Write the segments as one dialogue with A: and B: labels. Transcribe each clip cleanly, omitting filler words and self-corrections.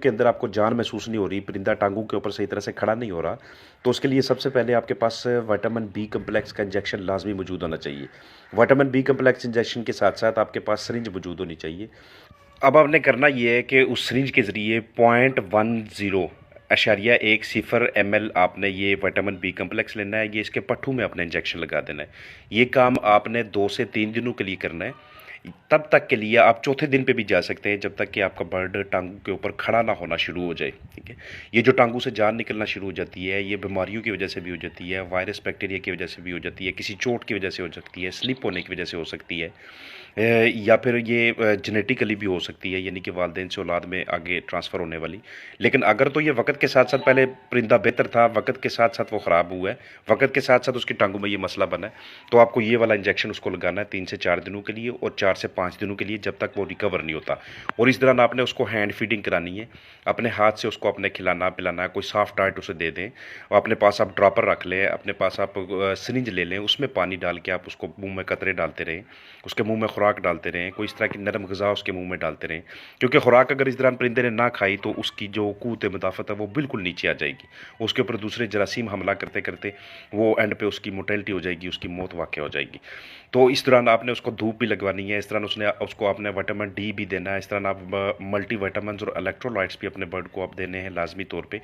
A: के अंदर आपको जान महसूस नहीं हो रही, परिंदा टांगों के ऊपर सही तरह से खड़ा नहीं हो रहा, तो उसके लिए सबसे पहले आपके पास विटामिन बी कम्प्लेक्स का इंजेक्शन लाजमी मौजूद होना चाहिए। विटामिन बी कम्प्लेक्स इंजेक्शन के साथ साथ आपके पास सिरिंज मौजूद होनी चाहिए। अब आपने करना ये है कि उस सिरिंज के ज़रिए 0.10 आपने ये विटामिन बी कम्प्लेक्स लेना है, ये इसके पट्ठू में अपने इंजेक्शन लगा देना है। ये काम आपने 2 से 3 दिनों के लिए करना है। तब तक के लिए आप चौथे दिन पे भी जा सकते हैं, जब तक कि आपका बर्ड टांगों के ऊपर खड़ा ना होना शुरू हो जाए। ठीक है, ये जो टांगों से जान निकलना शुरू हो जाती है, ये बीमारियों की वजह से भी हो जाती है, वायरस बैक्टीरिया की वजह से भी हो जाती है, किसी चोट की वजह से हो सकती है, स्लिप होने की वजह से हो सकती है, या फिर ये जेनेटिकली भी हो सकती है, यानी कि वालिदैन से औलाद में आगे ट्रांसफ़र होने वाली। लेकिन अगर तो ये वक्त के साथ साथ, पहले परिंदा बेहतर था, वक्त के साथ साथ वो ख़राब हुआ है, वक्त के साथ साथ उसकी टांगों में ये मसला बना है, तो आपको ये वाला इंजेक्शन उसको लगाना है 3 से 4 दिनों के लिए और 4 से 5 दिनों के लिए, जब तक वो रिकवर नहीं होता। और इस दौरान आपने उसको हैंड फीडिंग करानी है, अपने हाथ से उसको अपने खिलाना पिलाना है, कोई सॉफ्ट डाइट उसे दे दें। अपने पास आप ड्रॉपर रख लें, अपने पास आप सिरिंज ले लें, उसमें पानी डाल के आप उसको मुंह में कतरे डालते रहें, उसके मुंह में खुराक डालते रहें, कोई इस तरह की नरम ग़िज़ा उसके मुंह में डालते रहें, क्योंकि खुराक अगर इस दौरान परिंदे ने ना खाई तो उसकी जो क़ुव्वत मुदाफ़त है वो बिल्कुल नीचे आ जाएगी, उसके ऊपर दूसरे जरासीम हमला करते करते वो एंड पे उसकी मोर्टेलिटी हो जाएगी, उसकी मौत वाक़या हो जाएगी। तो इस दौरान आपने उसको धूप भी लगवानी है, इस तरह उसको आपने विटामिन डी भी देना है, इस तरह आप मल्टी विटामिन और इलेक्ट्रोलाइट्स भी अपने बर्ड को आप देने हैं लाजमी तौर पे।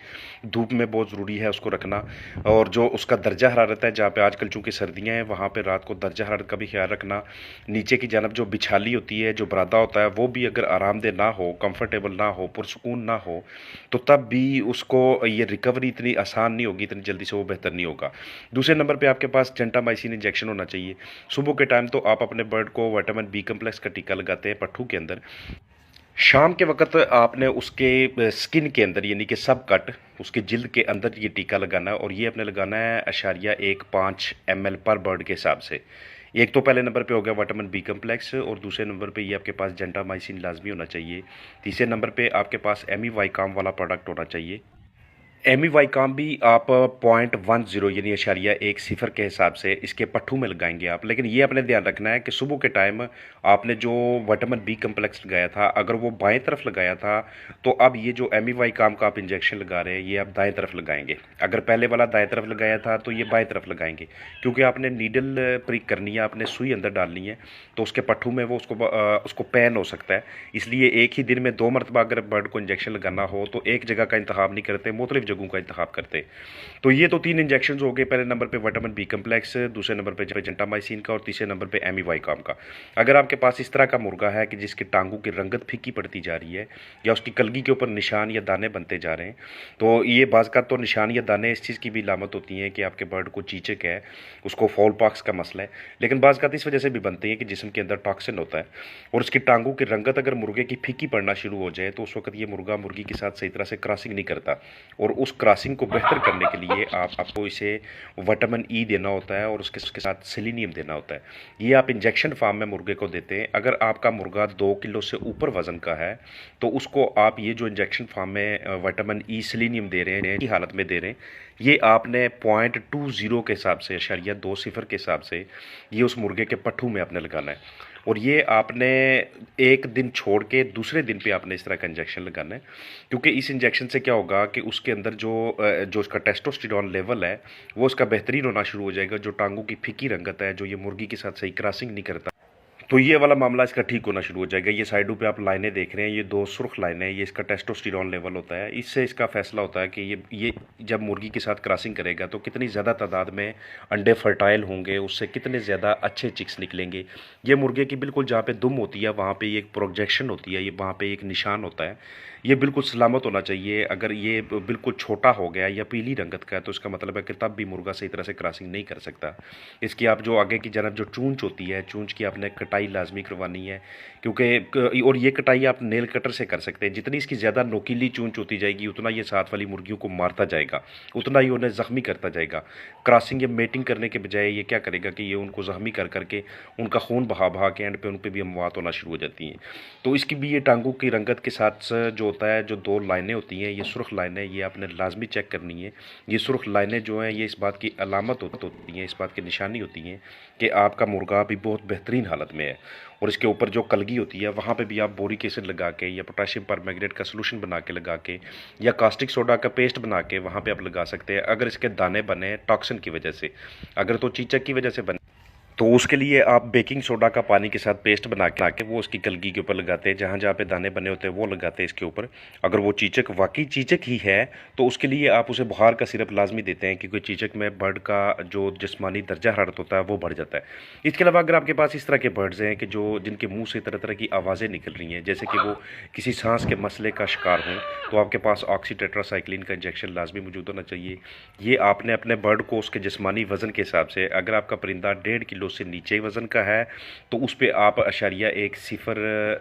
A: धूप में बहुत ज़रूरी है उसको रखना, और जो उसका दर्जा हरारत है, जहाँ पे आजकल चूँकि सर्दियाँ हैं, वहाँ पे रात को दर्जा हरारत का भी ख्याल रखना। नीचे की जानब जो बिछाली होती है, जो बरादा होता है, वो भी अगर आरामदेह ना हो, कंफर्टेबल ना हो, पुरसकून ना हो, तो तब भी उसको ये रिकवरी इतनी आसान नहीं होगी, इतनी जल्दी से वो बेहतर नहीं होगा। दूसरे नंबर पे आपके पास जेंटामाइसिन इंजेक्शन होना चाहिए। सुबह के टाइम तो आप अपने बर्ड को विटामिन बी कम्प्लेक्स का टीका लगाते हैं पट्ठू के अंदर। शाम के वक्त आपने उसके स्किन के अंदर, यानी कि सब कट, उसके जिल्द के अंदर ये टीका लगाना है, और ये आपने लगाना है 0.15 ml पर बर्ड के हिसाब से। एक तो पहले नंबर पे हो गया विटामिन बी कम्प्लेक्स, और दूसरे नंबर पे ये आपके पास जेंटामाइसिन लाजमी होना चाहिए। तीसरे नंबर पे आपके पास एमीवाइकाम वाला प्रोडक्ट होना चाहिए। एमीवाइकाम भी आप 0.10 यानी 0.10 के हिसाब से इसके पट्ठू में लगाएंगे आप। लेकिन ये अपने ध्यान रखना है कि सुबह के टाइम आपने जो विटामिन बी कम्प्लेक्स लगाया था, अगर वो बाएं तरफ लगाया था, तो अब ये जो एमीवाइकाम का आप इंजेक्शन लगा रहे हैं, ये आप दाएं तरफ लगाएंगे। अगर पहले वाला दाएं तरफ लगाया था तो ये बाएं तरफ लगाएंगे, क्योंकि आपने नीडल प्रिक करनी है, आपने सुई अंदर डालनी है, तो उसके पट्ठू में वो उसको पैन हो सकता है। इसलिए एक ही दिन में 2 मरतबा अगर बर्ड को इंजेक्शन लगाना हो तो एक जगह का इंतखाब नहीं करते, मुख्तलिफ जगहों का इंतखाब करते। तो ये तो 3 इंजेक्शन हो गए। पहले नंबर पे विटामिन बी कम्प्लेक्स, दूसरे नंबर पे जेंटामाइसिन का, और तीसरे नंबर पे एमीवाइकाम का। अगर आपके पास इस तरह का मुर्गा है कि जिसकी टांगों की रंगत फीकी पड़ती जा रही है, या उसकी कलगी के ऊपर निशान या दाने बनते जा रहे हैं, तो ये बाज़ का तो निशान या दाने इस चीज़ की भी लामत होती हैं कि आपके बर्ड को चीचक है, उसको फॉल पॉक्स का मसला है। लेकिन बाज़ का इस वजह से भी बनते हैं कि जिस्म के अंदर टॉक्सिन होता है, और उसकी टांगों की रंगत अगर मुर्गे की फीकी पड़ना शुरू हो जाए, तो उस वक्त ये मुर्गा मुर्गी के साथ सही तरह से क्रॉसिंग नहीं करता, और उस क्रॉसिंग को बेहतर करने के लिए आपको इसे विटामिन ई देना होता है, और उसके साथ सेलेनियम देना होता है। ये आप इंजेक्शन फार्म में मुर्गे को देते हैं। अगर आपका मुर्गा 2 किलो से ऊपर वज़न का है, तो उसको आप ये जो इंजेक्शन फार्म में विटामिन ई सेलेनियम दे रहे हैं, की हालत में दे रहे हैं, ये आपने 0.20 के हिसाब से, 0.20 के हिसाब से ये उस मुर्गे के पट्ठू में आपने लगाना है। और ये आपने एक दिन छोड़ के दूसरे दिन पे आपने इस तरह का इंजेक्शन लगाना है, क्योंकि इस इंजेक्शन से क्या होगा कि उसके अंदर जो उसका टेस्टोस्टेरोन लेवल है, वो उसका बेहतरीन होना शुरू हो जाएगा। जो टांगों की फीकी रंगत है, जो ये मुर्गी के साथ सही क्रॉसिंग नहीं करता, तो ये वाला मामला इसका ठीक होना शुरू हो जाएगा। ये साइडों पे आप लाइनें देख रहे हैं, ये 2 सुर्ख लाइनें हैं, ये इसका टेस्टोस्टेरोन लेवल होता है। इससे इसका फैसला होता है कि ये जब मुर्गी के साथ क्रॉसिंग करेगा तो कितनी ज़्यादा तादाद में अंडे फर्टाइल होंगे, उससे कितने ज़्यादा अच्छे चिक्स निकलेंगे। ये मुर्गे की बिल्कुल जहाँ पे दुम होती है, वहाँ पे एक प्रोजेक्शन होती है, ये वहाँ पे एक निशान होता है, ये बिल्कुल सलामत होना चाहिए। अगर ये बिल्कुल छोटा हो गया या पीली रंगत का है, तो इसका मतलब है कि तब भी मुर्गा सही तरह से क्रॉसिंग नहीं कर सकता। इसकी आप जो आगे की जानब जो चूंच होती है, चूंच की आपने कटाई लाजमी करवानी है, क्योंकि और ये कटाई आप नेल कटर से कर सकते हैं। जितनी इसकी ज़्यादा नोकीली चूंच होती जाएगी, उतना ये साथ वाली मुर्गियों को मारता जाएगा, उतना ही उन्हें ज़ख्मी करता जाएगा। क्रॉसिंग या मेटिंग करने के बजाय ये क्या करेगा कि ये उनको ज़ख्मी कर करके उनका खून बहा बहा के एंड पे उन पर भी अमवात होना शुरू हो जाती हैं। तो इसकी भी ये टांगों की रंगत के साथ जो होता है, जो 2 लाइनें होती हैं, ये सुर्ख लाइनें, ये आपने लाजमी चेक करनी है। ये सुर्ख लाइनें जो हैं, ये इस बात की अलामत होती हैं, इस बात की निशानी होती हैं कि आपका मुर्गा भी बहुत बेहतरीन हालत में है। हैं। और इसके ऊपर जो कलगी होती है वहाँ पे भी आप बोरिक एसिड लगा के या पोटेशियम परमैंगनेट का सोल्यूशन बना के लगा के या कास्टिक सोडा का पेस्ट बना के वहाँ पे आप लगा सकते हैं। अगर इसके दाने बने टॉक्सिन की वजह से, अगर तो चीचक की वजह से बने, तो उसके लिए आप बेकिंग सोडा का पानी के साथ पेस्ट बना के वो उसकी कलगी के ऊपर लगाते हैं, जहाँ जहाँ पे दाने बने होते हैं वो लगाते हैं इसके ऊपर। अगर वो चीचक वाकई चीचक ही है तो उसके लिए आप उसे बुखार का सिरप लाजमी देते हैं, क्योंकि चीचक में बर्ड का जो जिस्मानी दर्जा हरारत होता है वो बढ़ जाता है। इसके अलावा अगर आपके पास इस तरह के बर्ड्स हैं कि जो जिनके मुँह से तरह तरह की आवाज़ें निकल रही हैं, जैसे कि वो किसी सांस के मसले का शिकार हों, तो आपके पास ऑक्सीटेट्रासाइक्लिन का इंजेक्शन लाजमी मौजूद होना चाहिए। ये आपने अपने बर्ड को उसके जिस्मानी वज़न के हिसाब से, अगर आपका परिंदा 1.5 किलो से नीचे वज़न का है तो उस पे आप 0.1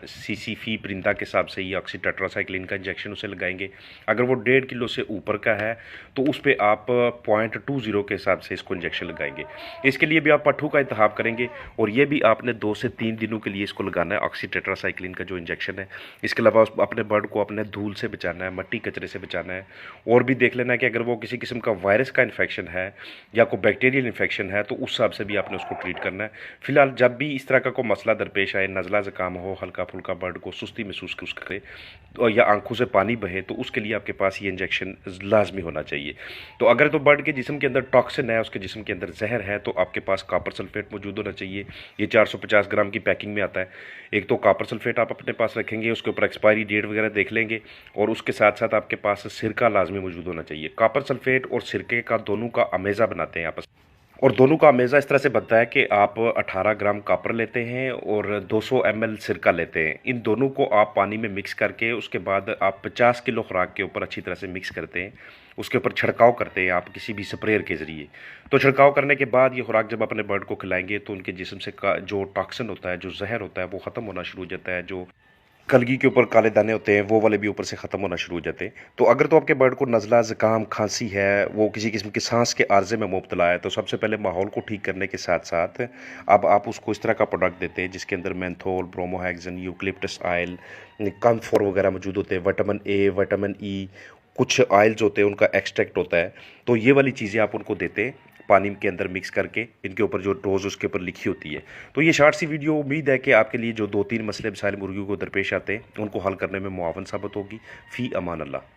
A: सीसी फी परिंदा के हिसाब से ये ऑक्सीटेट्रासाइक्लिन का इंजेक्शन उसे लगाएंगे। अगर वो 1.5 किलो से ऊपर का है तो उस पे आप 0.20 के हिसाब से इसको इंजेक्शन लगाएंगे। इसके लिए भी आप पट्ठू का इंतखाब करेंगे और ये भी आपने 2 से 3 दिनों के लिए इसको लगाना है, ऑक्सीटेट्रासाइक्लिन का जो इंजेक्शन है। इसके अलावा अपने बर्ड को अपने धूल से बचाना है, मट्टी कचरे से बचाना है, और भी देख लेना है कि अगर वो किसी किस्म का वायरस का इन्फेक्शन है या कोई बैक्टीरियल इन्फेक्शन है तो उस हिसाब से भी आपने उसको ट्रीट करना है। फिलहाल जब भी इस तरह का कोई मसला दरपेश आए, नज़ला ज़ुकाम हो, हल्का फुल्का बर्ड को सुस्ती महसूस करे तो या आंखों से पानी बहे, तो उसके लिए आपके पास ये इंजेक्शन लाजमी होना चाहिए। तो अगर तो बर्ड के जिस्म के अंदर टॉक्सिन है, उसके जिस्म के अंदर जहर है, तो आपके पास कॉपर सल्फेट मौजूद होना चाहिए। ये 450 ग्राम की पैकिंग में आता है। एक तो कॉपर सल्फेट आप अपने पास रखेंगे, उसके ऊपर एक्सपायरी डेट वगैरह देख लेंगे, और उसके साथ साथ आपके पास सिरका लाजमी मौजूद होना चाहिए। कॉपर सल्फेट और सिरके का दोनों का अमेज़ा बनाते हैं आपस, और दोनों का अमेज़ा इस तरह से बनता है कि आप 18 ग्राम कॉपर लेते हैं और 200 ml सिरका लेते हैं। इन दोनों को आप पानी में मिक्स करके उसके बाद आप 50 किलो खुराक के ऊपर अच्छी तरह से मिक्स करते हैं। उसके ऊपर छिड़काव करते हैं आप किसी भी स्प्रेयर के ज़रिए। तो छिड़काव करने के बाद ये खुराक जब अपने बर्ड को खिलाएंगे तो उनके जिस्म से जो टॉक्सिन होता है, जो जहर होता है, वो ख़त्म होना शुरू हो जाता है। जो कलगी के ऊपर काले दाने होते हैं वो वाले भी ऊपर से ख़त्म होना शुरू हो जाते हैं। तो अगर तो आपके बर्ड को नज़ला ज़ुकाम खांसी है, वो किसी किस्म की सांस के आर्जे में मुब्तला है, तो सबसे पहले माहौल को ठीक करने के साथ साथ अब आप उसको इस तरह का प्रोडक्ट देते हैं जिसके अंदर मेंथोल, ब्रोमोहेक्सिन, यूकलिप्टस ऑयल, कम्फोर वगैरह मौजूद होते हैं, विटामिन ए, विटामिन ई, कुछ ऑयल्स होते हैं उनका एक्सट्रैक्ट होता है। तो ये वाली चीज़ें आप उनको देते हैं पानी के अंदर मिक्स करके, इनके ऊपर जो डोज उसके ऊपर लिखी होती है। तो ये शॉर्ट सी वीडियो उम्मीद है कि आपके लिए जो 2-3 मसले मसाइल मुर्गियों को दरपेश आते हैं उनको हल करने में मुआवन साबित होगी। फ़ी अमान अल्लाह।